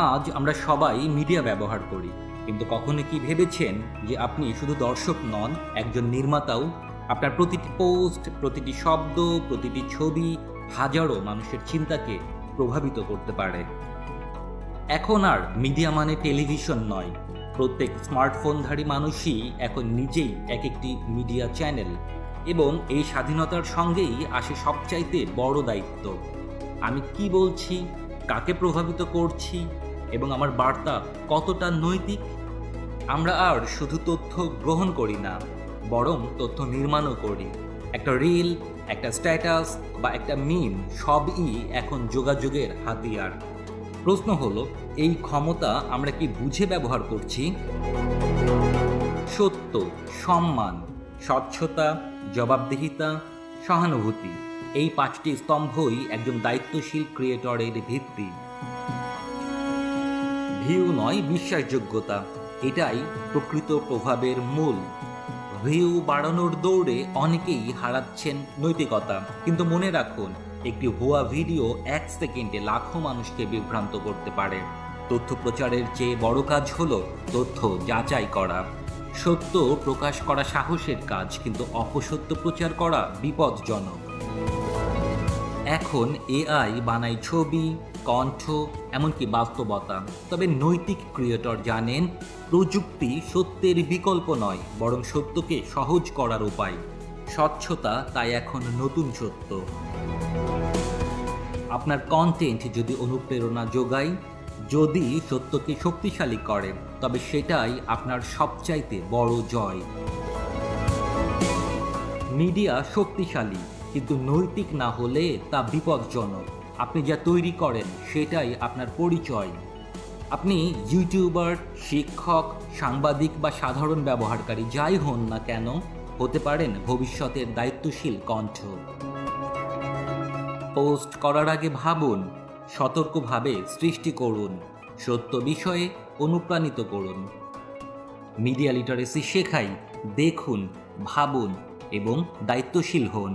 আজ আমরা সবাই মিডিয়া ব্যবহার করি, কিন্তু কখনো কি ভেবেছেন যে আপনি শুধু দর্শক নন, একজন নির্মাতাও? আপনার প্রতিটি পোস্ট, প্রতিটি শব্দ, প্রতিটি ছবি হাজারো মানুষের চিন্তাকে প্রভাবিত করতে পারে। এখন আর মিডিয়া মানে টেলিভিশন নয়, প্রত্যেক স্মার্টফোনধারী মানুষই এখন নিজেই এক একটি মিডিয়া চ্যানেল। এবং এই স্বাধীনতার সঙ্গেই আসে সবচাইতে বড় দায়িত্ব। আমি কি বলছি, কাকে প্রভাবিত করছি এবং আমার বার্তা কতটা নৈতিক। আমরা আর শুধু তথ্য গ্রহণ করি না, বরং তথ্য নির্মাণও করি। একটা রিল, একটা স্ট্যাটাস বা একটা মিম সবই এখন যোগাযোগের হাতিয়ার। প্রশ্ন হলো, এই ক্ষমতা আমরা কি বুঝে ব্যবহার করছি? সত্য, সম্মান, স্বচ্ছতা, জবাবদিহিতা, সহানুভূতি, এই পাঁচটি স্তম্ভই একজন দায়িত্বশীল ক্রিয়েটরের ভিত্তি। ভিউ নয়, বিশ্বাসযোগ্যতা, এটাই প্রকৃত প্রভাবের মূল। ভিউ বাড়ানোর দৌড়ে অনেকেই হারাচ্ছেন নৈতিকতা, কিন্তু মনে রাখুন, একটি ভুয়া ভিডিও 1 সেকেন্ডে লাখো মানুষকে বিভ্রান্ত করতে পারে। তথ্য প্রচারের চেয়ে বড় কাজ হলো তথ্য যাচাই করা। সত্য প্রকাশ করা সাহসের কাজ, কিন্তু অপসত্য প্রচার করা বিপজ্জনক। এখন এআই বানায় ছবি, কণ্ঠ, এমনকি বাস্তবতা। তবে নৈতিক ক্রিয়েটর জানেন, প্রযুক্তি সত্যের বিকল্প নয়, বরং সত্যকে সহজ করার উপায়। স্বচ্ছতা তাই এখন নতুন সত্য। আপনার কন্টেন্ট যদি অনুপ্রেরণা যোগায়, যদি সত্যকে শক্তিশালী করে, তবে সেটাই আপনার সবচাইতে বড় জয়। মিডিয়া শক্তিশালী, কিন্তু নৈতিক না হলে তা বিপজ্জনক। আপনি যা তৈরি করেন সেটাই আপনার পরিচয়। আপনি ইউটিউবার, শিক্ষক, সাংবাদিক বা সাধারণ ব্যবহারকারী যাই হন না কেন, হতে পারেন ভবিষ্যতের দায়িত্বশীল কণ্ঠ। পোস্ট করার আগে ভাবুন, সতর্কভাবে সৃষ্টি করুন, সত্য বিষয়ে অনুপ্রাণিত করুন। মিডিয়া লিটারেসি শেখাই, দেখুন, ভাবুন এবং দায়িত্বশীল হন।